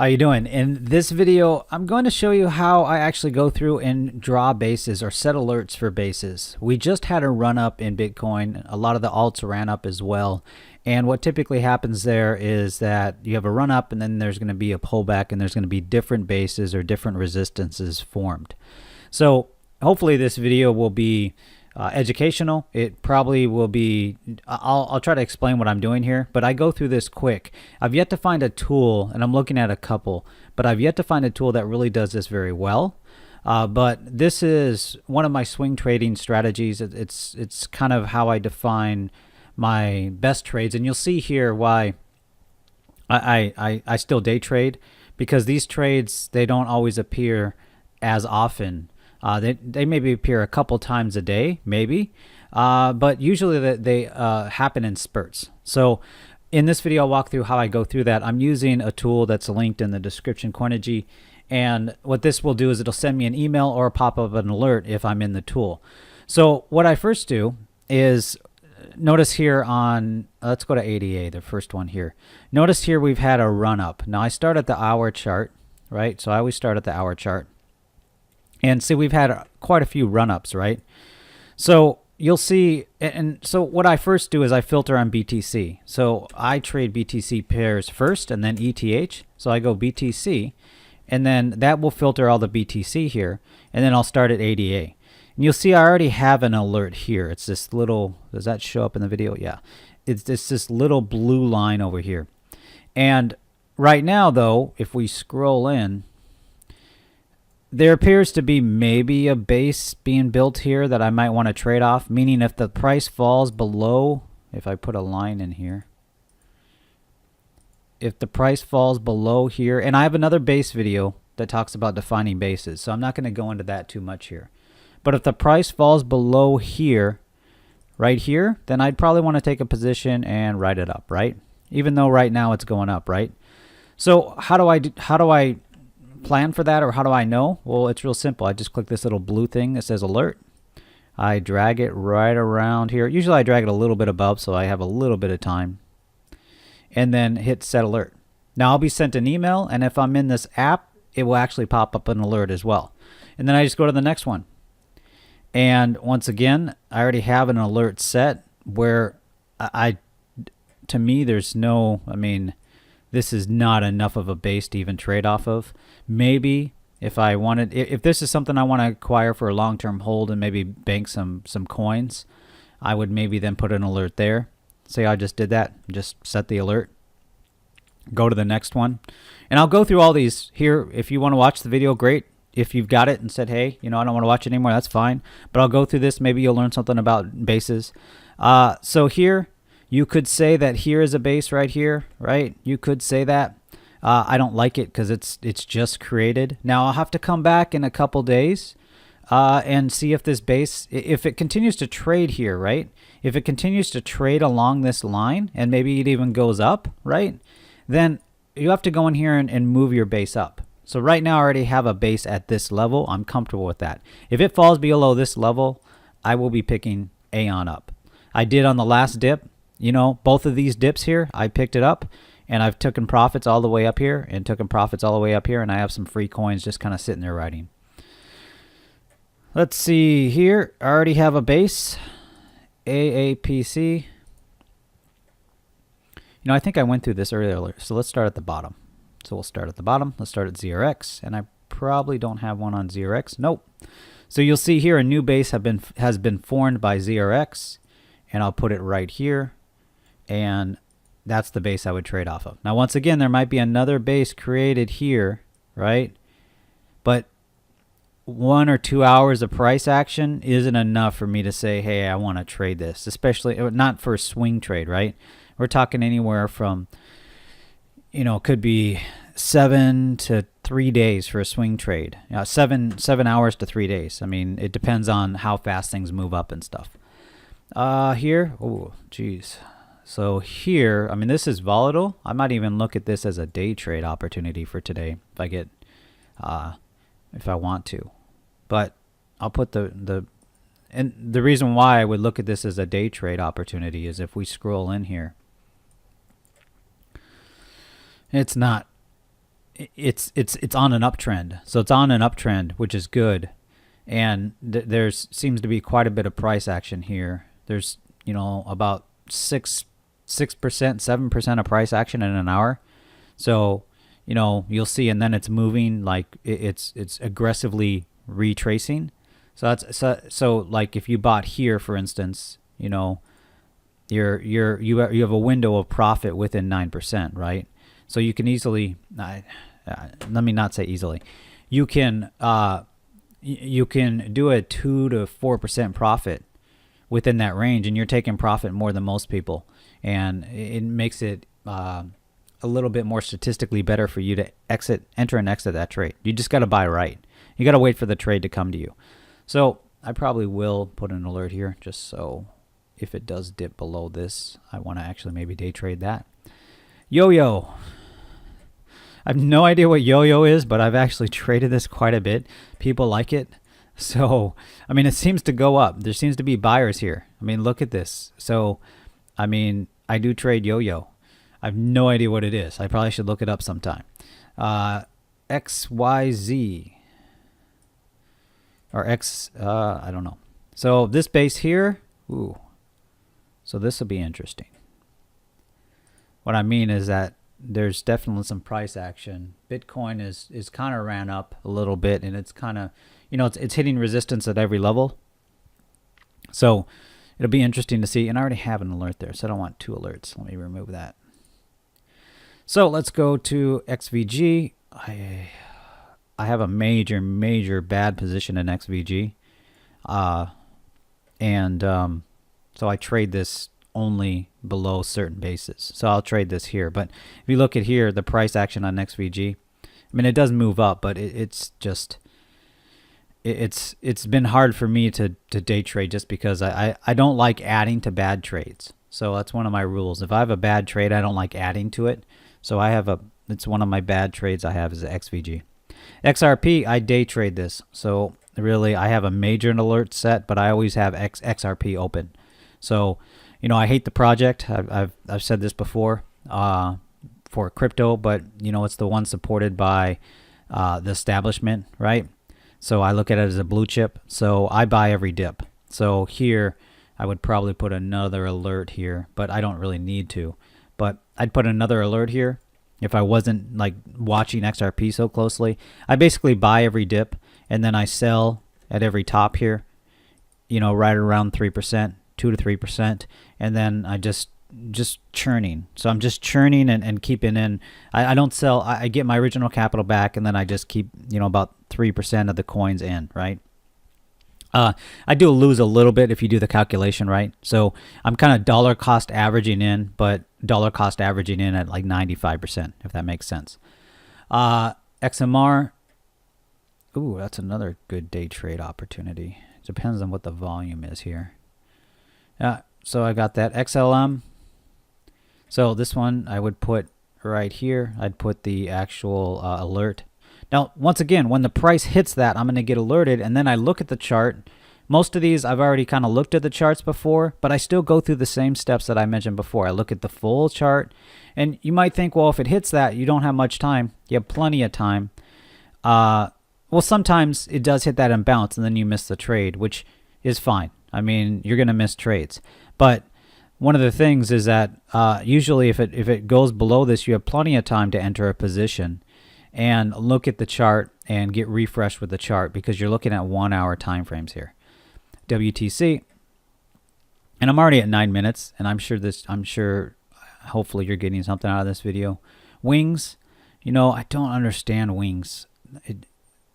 How you doing? In this video, I'm going to show you how I actually go through and draw bases or set alerts for bases. We just had a run up in Bitcoin. A lot of the alts ran up as well. And what typically happens there is that you have a run up and then there's going to be a pullback and there's going to be different bases or different resistances formed. So hopefully this video will be educational. It probably will be, I'll try to explain what I'm doing here, but I go through this quick. I've yet to find a tool, and I'm looking at a couple, but I've yet to find a tool that really does this very well. But this is one of my swing trading strategies. It's kind of how I define my best trades, and you'll see here why I still day trade, because these trades, they don't always appear as often. They maybe appear a couple times a day, maybe, but usually they happen in spurts. So in this video, I'll walk through how I go through that. I'm using a tool that's linked in the description, Coinigy, and what this will do is it'll send me an email or pop up an alert if I'm in the tool. So what I first do is notice here on, let's go to ADA, the first one here. Notice here we've had a run up. Now I start at the hour chart, right? So I always start at the hour chart. And see, we've had quite a few run-ups, right? So you'll see, and so what I first do is I filter on BTC. So I trade BTC pairs first and then ETH. So I go BTC, and then that will filter all the BTC here, and then I'll start at ADA. And you'll see I already have an alert here. It's this little, does that show up in the video? Yeah. It's this little blue line over here. And right now, though, if we scroll in, there appears to be maybe a base being built here that I might want to trade off, meaning if the price falls below, if I put a line in here, if the price falls below here, and I have another base video that talks about defining bases, so I'm not going to go into that too much here. But if the price falls below here, right here, then I'd probably want to take a position and write it up, right? Even though right now it's going up, right? So how do I plan for that, or how do I know? Well, it's real simple. I just click this little blue thing that says alert. I drag it right around here. Usually I drag it a little bit above so I have a little bit of time, and then hit set alert. Now I'll be sent an email, and if I'm in this app, it will actually pop up an alert as well. And then I just go to the next one, and once again I already have an alert set where to me there's no, I mean, this is not enough of a base to even trade off of. Maybe if I wanted, if this is something I want to acquire for a long-term hold and maybe bank some coins, I would maybe then put an alert there. Say I just did that, just set the alert. Go to the next one. And I'll go through all these here. If you want to watch the video, great. If you've got it and said, hey, you know, I don't want to watch it anymore, that's fine. But I'll go through this. Maybe you'll learn something about bases. So here, you could say that here is a base right here, right? You could say that. I don't like it because it's just created. Now I'll have to come back in a couple days and see if this base, if it continues to trade here, right? If it continues to trade along this line and maybe it even goes up, right? Then you have to go in here and move your base up. So right now I already have a base at this level. I'm comfortable with that. If it falls below this level, I will be picking Aeon up. I did on the last dip. You know, both of these dips here, I picked it up, and I've taken profits all the way up here and taken profits all the way up here, and I have some free coins just kind of sitting there riding. Let's see here. I already have a base, AAPC. You know, I think I went through this earlier, so let's start at the bottom. So we'll start at the bottom. Let's start at ZRX, and I probably don't have one on ZRX. Nope. So you'll see here a new base has been formed by ZRX, and I'll put it right here. And that's the base I would trade off of. Now, once again, there might be another base created here, right? But 1 or 2 hours of price action isn't enough for me to say, hey, I want to trade this, especially not for a swing trade, right? We're talking anywhere from, you know, could be 7 to 3 days for a swing trade. 7 hours to 3 days. I mean, it depends on how fast things move up and stuff. Here, oh, geez. So here, I mean, this is volatile. I might even look at this as a day trade opportunity for today if I get, if I want to. But I'll put and the reason why I would look at this as a day trade opportunity is if we scroll in here, it's not it's on an uptrend. So it's on an uptrend, which is good. And there's seems to be quite a bit of price action here. There's, about 6%, 7% of price action in an hour. So, you'll see, and then it's moving like it's aggressively retracing. So so like if you bought here, for instance, you have a window of profit within 9%, right? So you can easily, let me not say easily, you can do a 2 to 4% profit within that range, and you're taking profit more than most people, and it makes it a little bit more statistically better for you to enter and exit that trade. You just got to buy right. You got to wait for the trade to come to you. So I probably will put an alert here, just so if it does dip below this, I want to actually maybe day trade that. Yo-yo. I have no idea what yo-yo is, but I've actually traded this quite a bit. People like it. So, it seems to go up. There seems to be buyers here. Look at this. So, I do trade yo-yo. I have no idea what it is. I probably should look it up sometime. XYZ. Or X, I don't know. So this base here, ooh. So this will be interesting. What I mean is that there's definitely some price action. Bitcoin is kind of ran up a little bit, and it's kind of, it's hitting resistance at every level. So it'll be interesting to see. And I already have an alert there, so I don't want 2 alerts. Let me remove that. So let's go to XVG. I have a major bad position in XVG. So I trade this only below certain bases. So I'll trade this here. But if you look at here, the price action on XVG, it does move up, but it's been hard for me to day trade just because I don't like adding to bad trades. So that's one of my rules. If I have a bad trade, I don't like adding to it. So it's one of my bad trades I have is XVG. XRP, I day trade this. So really, I have a major alert set, but I always have XRP open. So, I hate the project. I've said this before for crypto, but it's the one supported by the establishment, right? So I look at it as a blue chip. So I buy every dip. So here, I would probably put another alert here, but I don't really need to. But I'd put another alert here if I wasn't like watching XRP so closely. I basically buy every dip, and then I sell at every top here, right around 3%, 2 to 3%, and then I just churning. So I'm just churning and keeping in. I don't sell. I get my original capital back, and then I just keep about 3% of the coins in, right? I do lose a little bit if you do the calculation right. So I'm kind of dollar cost averaging in, but dollar cost averaging in at like 95%, if that makes sense. XMR. Ooh, that's another good day trade opportunity. It depends on what the volume is here. So I got that XLM. So this one I would put right here. I'd put the actual alert. Now, once again, when the price hits that, I'm going to get alerted, and then I look at the chart. Most of these, I've already kind of looked at the charts before, but I still go through the same steps that I mentioned before. I look at the full chart, and you might think, well, if it hits that, you don't have much time. You have plenty of time. Well, sometimes it does hit that and bounce, and then you miss the trade, which is fine. You're going to miss trades. But one of the things is that usually if it goes below this, you have plenty of time to enter a position and look at the chart and get refreshed with the chart, because you're looking at 1 hour time frames here. WTC, and I'm already at 9 minutes, and I'm sure hopefully you're getting something out of this video. Wings, I don't understand wings.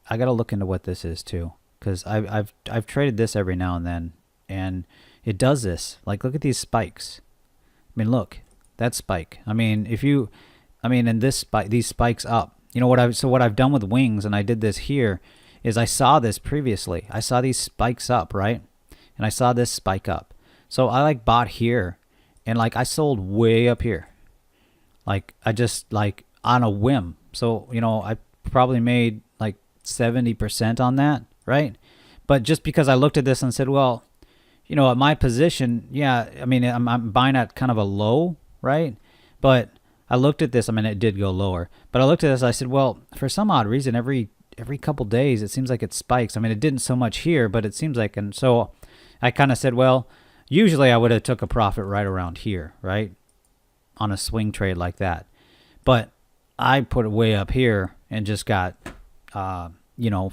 I got to look into what this is too, because I've traded this every now and then, and it does this. Like, look at these spikes. Look, that spike. And this spike, these spikes up. What I've done with wings, and I did this here, is I saw this previously. I saw these spikes up, right? And I saw this spike up. So I bought here, and I sold way up here. I just on a whim. So, I probably made 70% on that, right? But just because I looked at this and said, well, at my position, yeah, I'm buying at kind of a low, right? But I looked at this. I mean, it did go lower, but I looked at this. I said, well, for some odd reason, every couple days, it seems like it spikes. I mean, it didn't so much here, but it seems like, and so I kind of said, well, usually I would have took a profit right around here, right, on a swing trade like that. But I put it way up here and just got,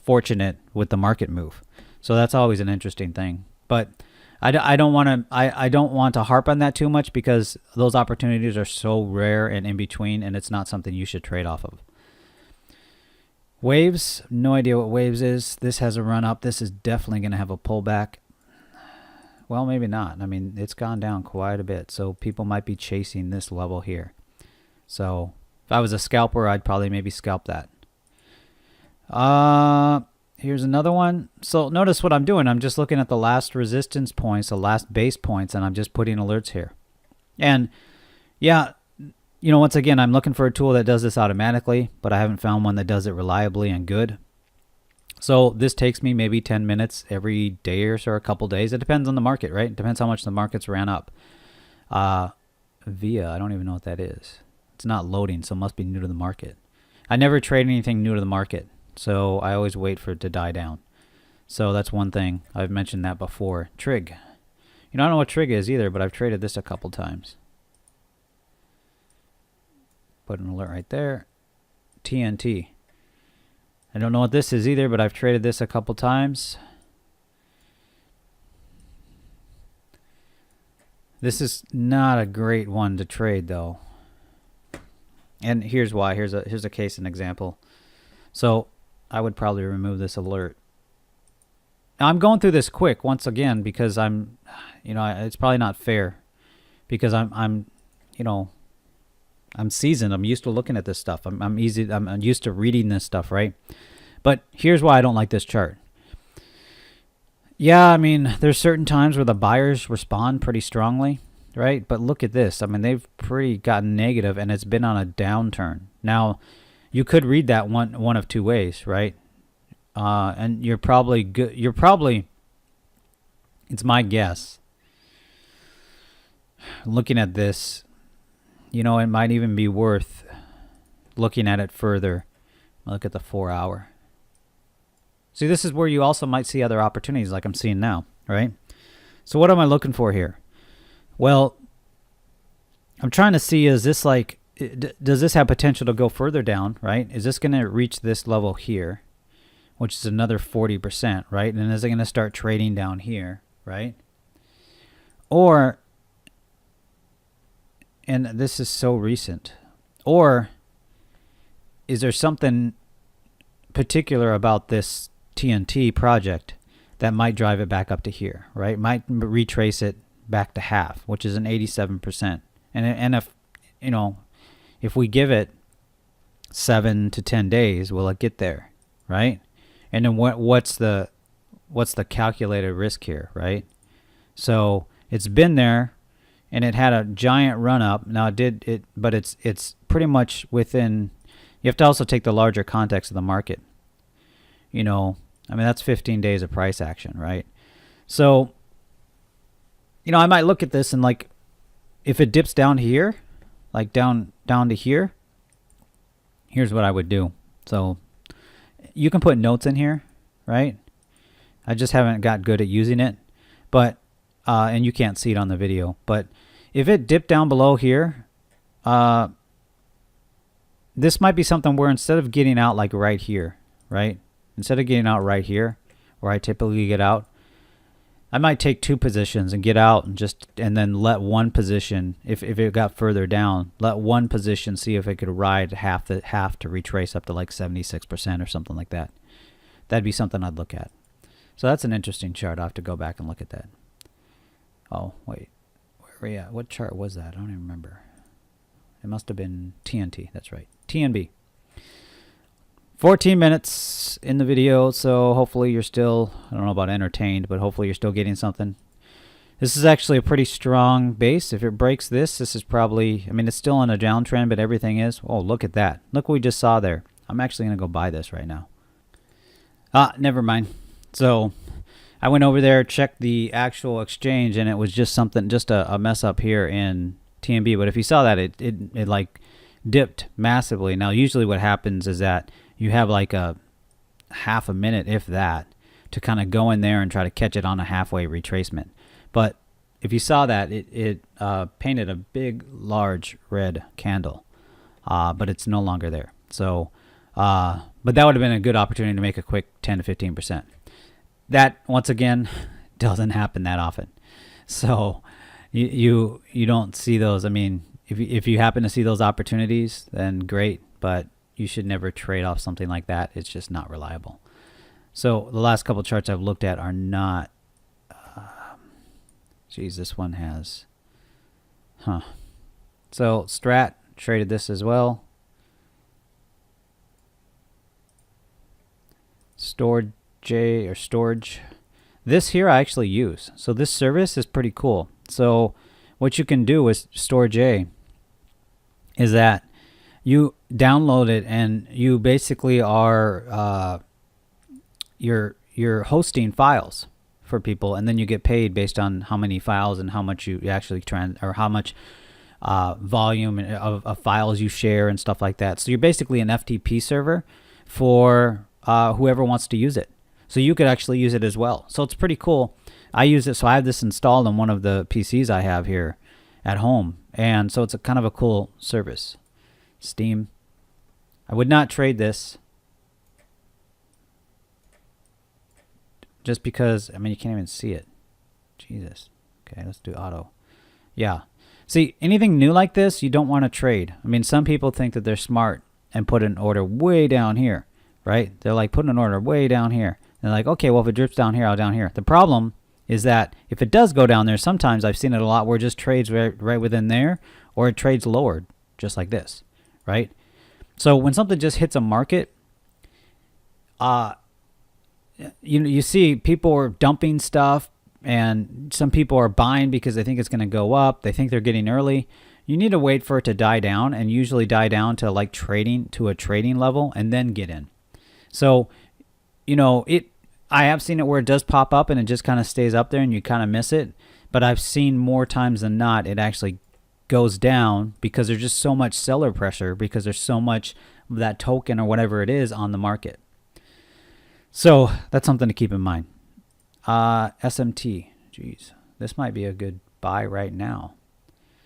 fortunate with the market move. So that's always an interesting thing. But I don't want to harp on that too much because those opportunities are so rare and in between, and it's not something you should trade off of. Waves, no idea what waves is. This has a run up. This is definitely going to have a pullback. Well, maybe not. I mean, it's gone down quite a bit, so people might be chasing this level here. So if I was a scalper, I'd probably maybe scalp that. Here's another one. So notice what I'm doing. I'm just looking at the last resistance points, the last base points, and I'm just putting alerts here. And yeah, once again, I'm looking for a tool that does this automatically, but I haven't found one that does it reliably and good. So this takes me maybe 10 minutes every day or so, or a couple days. It depends on the market, right? It depends how much the market's ran up. VIA, I don't even know what that is. It's not loading, so it must be new to the market. I never trade anything new to the market, so I always wait for it to die down. So that's one thing. I've mentioned that before. Trig. I don't know what Trig is either, but I've traded this a couple times. Put an alert right there. TNT. I don't know what this is either, but I've traded this a couple times. This is not a great one to trade though. And here's why. Here's a case and example. So I would probably remove this alert. Now I'm going through this quick once again because I'm it's probably not fair because I'm seasoned. I'm used to looking at this stuff. I'm used to reading this stuff, right? But here's why I don't like this chart. Yeah, I mean, there's certain times where the buyers respond pretty strongly, right? But look at this. I mean, they've pretty gotten negative, and it's been on a downturn. Now, you could read that one of two ways, right? And you're probably good. It's my guess. Looking at this, it might even be worth looking at it further. Look at the 4 hour. See, this is where you also might see other opportunities like I'm seeing now, right? So what am I looking for here? Well, I'm trying to see, is this like, does this have potential to go further down, right? Is this going to reach this level here, which is another 40%, right? And is it going to start trading down here, right? Or, and this is so recent, or is there something particular about this TNT project that might drive it back up to here, right? Might retrace it back to half, which is an 87%. And if we give it 7 to 10 days, will it get there, right? And then what's the calculated risk here, right? So it's been there, and it had a giant run up. Now but it's pretty much within. You have to also take the larger context of the market. I mean, that's 15 days of price action, right? So, I might look at this and like, if it dips down here, like down to here, here's what I would do. So you can put notes in here, right? I just haven't got good at using it, but, and you can't see it on the video, but if it dipped down below here, this might be something where instead of getting out like right here, right? Instead of getting out right here, where I typically get out, I might take 2 positions and get out and then let one position, if it got further down, let one position see if it could ride half to retrace up to like 76% or something like that. That'd be something I'd look at. So that's an interesting chart. I'll have to go back and look at that. Oh, wait. Where are we at? What chart was that? I don't even remember. It must have been TNT. That's right. TNB. 14 minutes in the video, so hopefully you're still, I don't know about entertained, but hopefully you're still getting something. This is actually a pretty strong base. If it breaks this is probably, I mean, it's still on a downtrend, but everything is. Oh, look at that. Look what we just saw there. I'm actually going to go buy this right now. Never mind. So I went over there, checked the actual exchange, and it was just something, just a mess up here in TNB. But if you saw that, it like dipped massively. Now, usually what happens is that you have like a half a minute, if that, to kind of go in there and try to catch it on a halfway retracement. But if you saw that, it painted a big, large red candle, but it's no longer there. So, but that would have been a good opportunity to make a quick 10 to 15%. That, once again, doesn't happen that often. So you don't see those. I mean, if you happen to see those opportunities, then great, but you should never trade off something like that. It's just not reliable. So the last couple charts I've looked at are not, geez, this one has, So Strat traded this as well. Storage. This here I actually use. So this service is pretty cool. So what you can do with Storage is that you download it and you basically are you're hosting files for people, and then you get paid based on how many files and how much you actually or how much volume of files you share and stuff like that. So you're basically an FTP server for whoever wants to use it. So you could actually use it as well. So it's pretty cool. I use it, so I have this installed on one of the PCs I have here at home, and so it's a kind of a cool service. Steam. I would not trade this just because, I mean, you can't even see it. Jesus. Okay, let's do auto. Yeah. See, anything new like this, you don't want to trade. I mean, some people think that they're smart and put an order way down here, right? They're like, put an order way down here. They're like, okay, well, if it drips down here, I'll down here. The problem is that if it does go down there, sometimes I've seen it a lot where it just trades right within there, or it trades lowered, just like this, right? So when something just hits a market, you see people are dumping stuff, and some people are buying because they think it's going to go up. They think they're getting early. You need to wait for it to die down, and usually die down to like trading to a trading level, and then get in. So, I have seen it where it does pop up and it just kind of stays up there and you kind of miss it. But I've seen more times than not it actually goes down because there's just so much seller pressure, because there's so much of that token or whatever it is on the market. So that's something to keep in mind. SMT. Geez, this might be a good buy right now.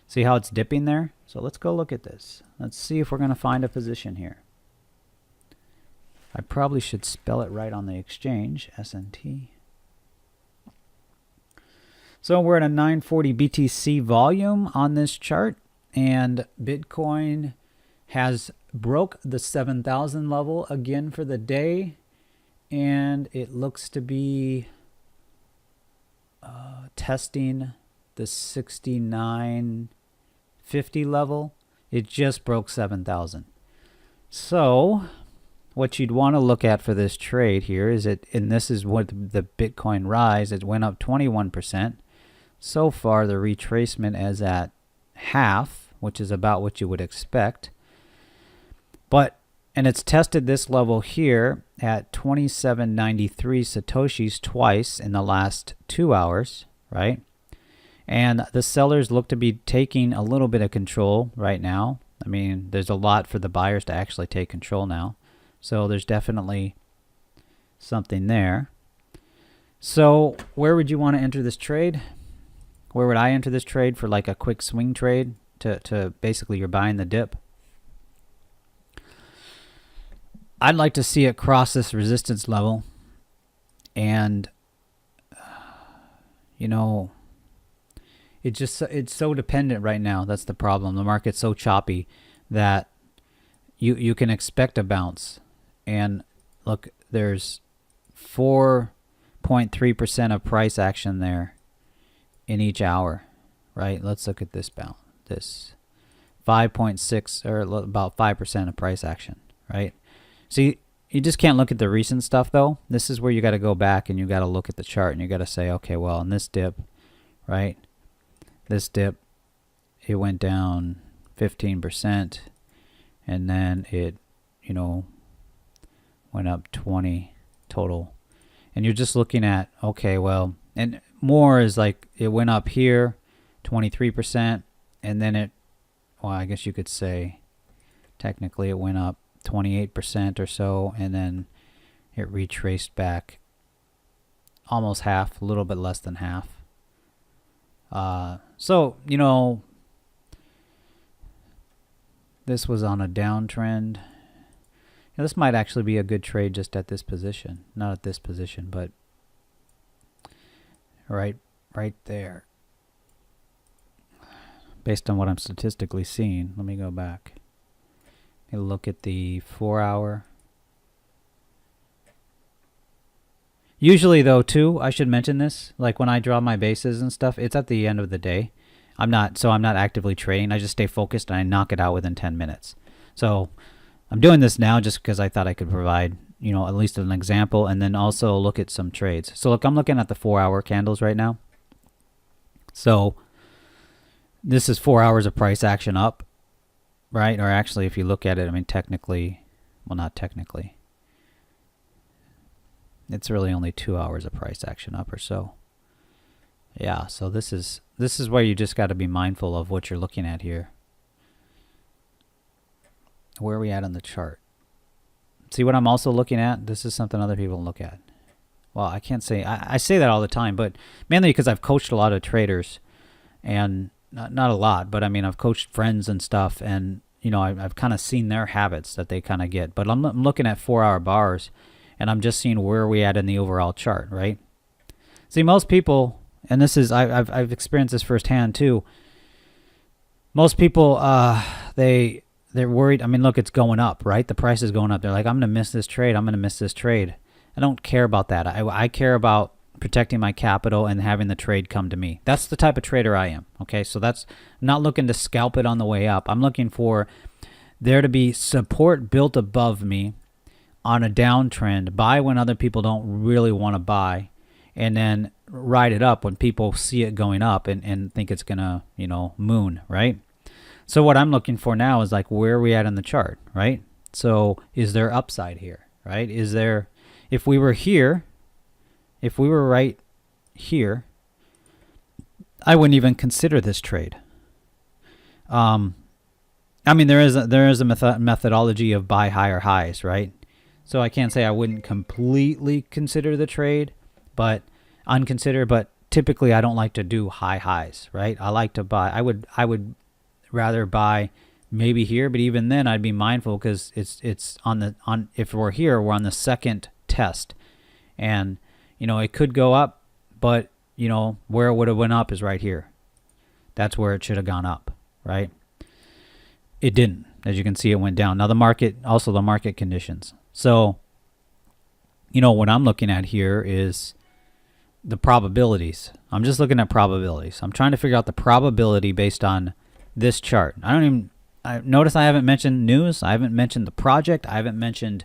See how it's dipping there? So let's go look at this. Let's see if we're going to find a position here. I probably should spell it right on the exchange, SNT. So we're at a 940 BTC volume on this chart, and Bitcoin has broke the 7,000 level again for the day, and it looks to be testing the 6950 level. It just broke 7,000. So what you'd want to look at for this trade here is and this is what the Bitcoin rise, it went up 21%. So far the retracement is at half, which is about what you would expect. And it's tested this level here at 2793 Satoshis twice in the last 2 hours, right? And the sellers look to be taking a little bit of control right now. I mean, there's a lot for the buyers to actually take control now. So there's definitely something there. So where would you want to enter this trade? Where would I enter this trade for like a quick swing trade to basically you're buying the dip? I'd like to see it cross this resistance level, and it's so dependent right now. That's the problem. The market's so choppy that you can expect a bounce. And look, there's 4.3% of price action there in each hour, right? Let's look at this bounce. This 5.6 or about 5% of price action, right? See, you just can't look at the recent stuff though. This is where you got to go back and you got to look at the chart and you got to say, okay, well, in this dip, right? This dip, it went down 15%, and then it, went up 20 total. And you're just looking at, okay, well, and more is like it went up here 23%, and then I guess you could say Technically it went up 28% or so, and then it retraced back almost half, a little bit less than half. So, you know, this was on a downtrend. Now, this might actually be a good trade just at this position. Not at this position, but right there. Based on what I'm statistically seeing, let me go back. Let me look at the 4-hour. Usually though too, I should mention this, like when I draw my bases and stuff, it's at the end of the day. I'm not actively trading. I just stay focused and I knock it out within 10 minutes. So I'm doing this now just because I thought I could provide, you know, at least an example, and then also look at some trades. So look, I'm looking at the 4-hour candles right now. So this is 4 hours of price action up, right? Or actually, if you look at it, I mean, technically, well, not technically. It's really only 2 hours of price action up or so. Yeah, so this is where you just got to be mindful of what you're looking at here. Where are we at on the chart? See what I'm also looking at? This is something other people look at. Well, I can't say, I say that all the time, but mainly because I've coached a lot of traders, and not a lot, but I mean, I've coached friends and stuff, and you know, I've kind of seen their habits that they kind of get. But I'm looking at 4-hour bars, and I'm just seeing where we at in the overall chart, right? See, most people, and this is, I've experienced this firsthand too. Most people, they're worried. I mean, look, it's going up, right? The price is going up. They're like, I'm going to miss this trade. I'm going to miss this trade. I don't care about that. I care about protecting my capital and having the trade come to me. That's the type of trader I am. Okay, so I'm not looking to scalp it on the way up. I'm looking for there to be support built above me on a downtrend, buy when other people don't really want to buy, and then ride it up when people see it going up and think it's gonna, you know, moon, right? So what I'm looking for now is like, where are we at in the chart, right? So is there upside here, right? Is there, if we were here, if we were right here, I wouldn't even consider this trade. I mean, there is a methodology of buy higher highs, right? So I can't say I wouldn't completely consider the trade, but unconsider. But typically, I don't like to do high highs, right? I like to buy. I would rather buy maybe here, but even then, I'd be mindful because it's on if we're here, we're on the second test, and you know it could go up, but you know where it would have went up is right here. That's where it should have gone up, right? It didn't. As you can see, it went down. Now the market conditions. So, you know, what I'm looking at here is the probabilities. I'm just looking at probabilities. I'm trying to figure out the probability based on this chart. Notice I haven't mentioned news. I haven't mentioned the project. I haven't mentioned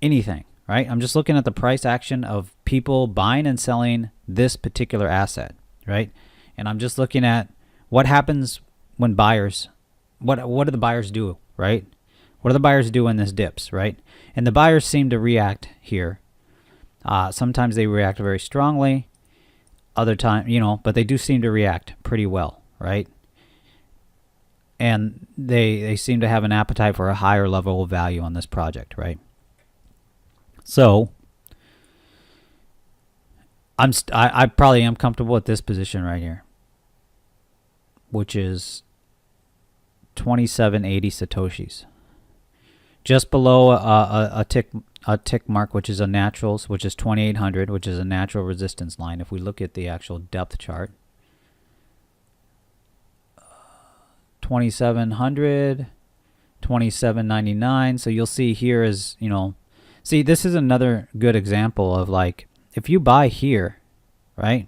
anything, right? I'm just looking at the price action of people buying and selling this particular asset, right? And I'm just looking at what happens when buyers, what do the buyers do, right? What do the buyers do when this dips, right? And the buyers seem to react here. Sometimes they react very strongly. Other time, you know, but they do seem to react pretty well, right? And they seem to have an appetite for a higher level of value on this project, right? So I probably am comfortable at this position right here, which is 2780 satoshis. Just below a tick mark, which is a naturals, which is 2800, which is a natural resistance line. If we look at the actual depth chart, 2700, 2799. So you'll see here is, you know, see, this is another good example of like, if you buy here, right?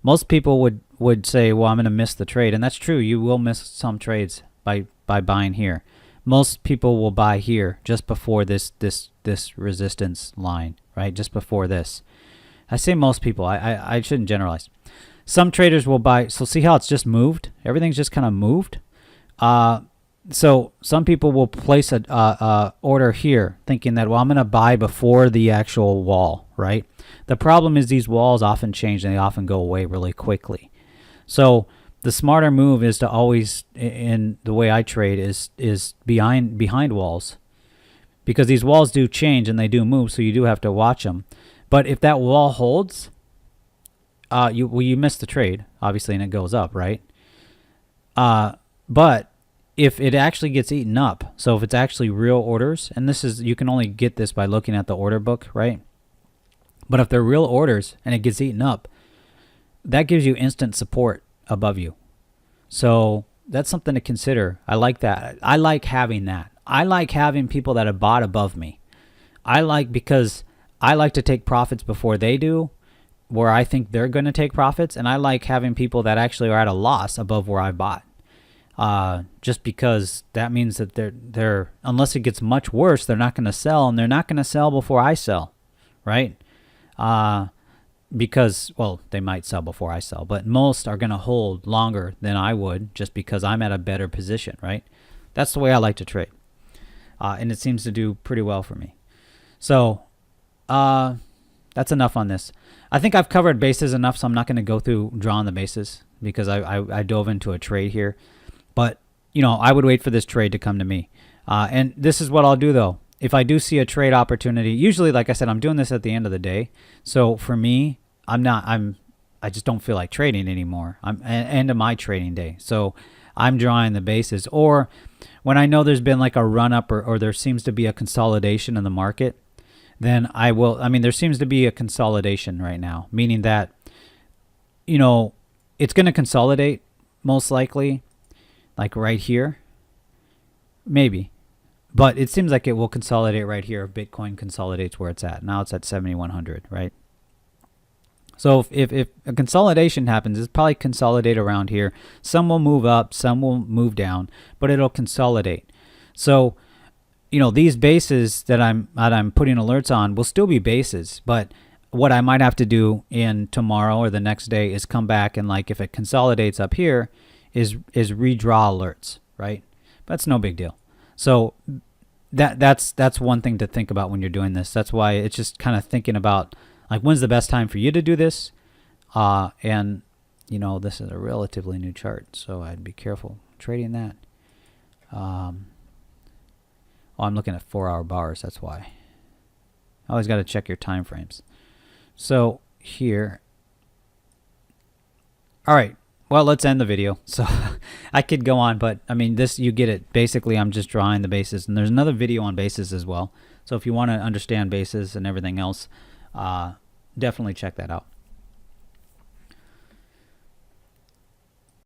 Most people would say, well, I'm going to miss the trade. And that's true. You will miss some trades by buying here. Most people will buy here just before this resistance line, right? Just before this. I say most people. I shouldn't generalize. Some traders will buy. So see how it's just moved? Everything's just kind of moved. So some people will place a order here thinking that, well, I'm going to buy before the actual wall, right? The problem is these walls often change and they often go away really quickly. So the smarter move is to always, in the way I trade, is behind walls, because these walls do change and they do move, so you do have to watch them. But if that wall holds, you miss the trade, obviously, and it goes up, right? But if it actually gets eaten up, so if it's actually real orders, and this is, you can only get this by looking at the order book, right? But if they're real orders and it gets eaten up, that gives you instant support above you. So that's something to consider. I like that. I like having that. I like having people that have bought above me. Because I like to take profits before they do, where I think they're going to take profits, and I like having people that actually are at a loss above where I bought. Just because that means that they're unless it gets much worse, they're not going to sell, and they're not going to sell before I sell, right? Because, well, they might sell before I sell, but most are going to hold longer than I would, just because I'm at a better position, right? That's the way I like to trade. And it seems to do pretty well for me. So that's enough on this. I think I've covered bases enough, so I'm not going to go through drawing the bases, because I dove into a trade here. But, I would wait for this trade to come to me. And this is what I'll do, though. If I do see a trade opportunity, usually, like I said, I'm doing this at the end of the day. So for me, I just don't feel like trading anymore. I'm end of my trading day. So I'm drawing the bases. Or when I know there's been like a run up, or there seems to be a consolidation in the market, then I will. I mean, there seems to be a consolidation right now, meaning that, it's going to consolidate most likely, like right here, maybe. But it seems like it will consolidate right here if Bitcoin consolidates where it's at. Now it's at 7,100, right? So if a consolidation happens, it's probably consolidate around here. Some will move up, some will move down, but it'll consolidate. So, these bases that I'm putting alerts on will still be bases, but what I might have to do in tomorrow or the next day is come back and, like, if it consolidates up here, is redraw alerts, right? That's no big deal. So that's one thing to think about when you're doing this. That's why it's just kind of thinking about, like, when's the best time for you to do this? And, this is a relatively new chart, so I'd be careful trading that. I'm looking at 4-hour bars, that's why. Always got to check your time frames. So here. All right. Well, let's end the video. So I could go on, but I mean, you get it. Basically, I'm just drawing the bases, and there's another video on bases as well. So if you want to understand bases and everything else, definitely check that out.